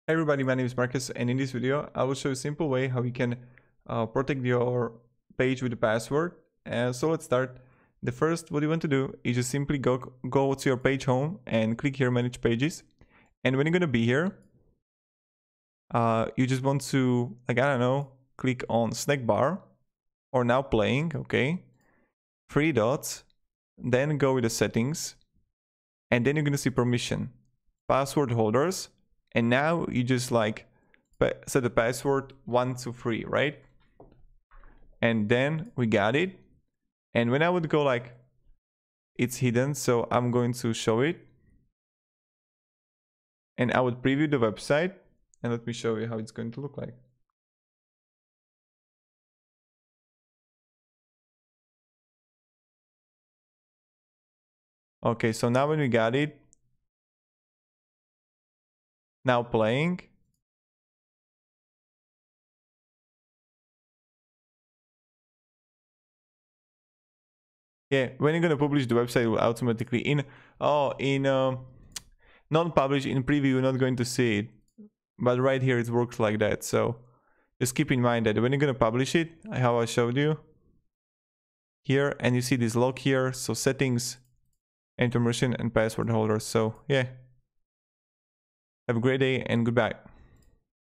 Hey everybody, my name is Marcus, and in this video I will show you a simple way how you can protect your page with a password. So let's start. The first, what you want to do is just simply go to your page home and click here manage pages. And when you're gonna be here, you just want to, like, I don't know, click on snack bar or now playing, okay, 3 dots, then go with the settings, and then you're gonna see permission, password holders. And now you just like set the password 1 to 3, right? And then we got it. And when I would go like, it's hidden, so I'm going to show it. And I would preview the website, and let me show you how it's going to look like. Okay, so now when we got it, now playing. Yeah, when you're gonna publish the website, it will automatically non-publish in preview, you're not going to see it, but right here it works like that. So just keep in mind that when you're gonna publish it, how I showed you here, and you see this log here, so settings and permission and password holders. So yeah, have a great day and goodbye.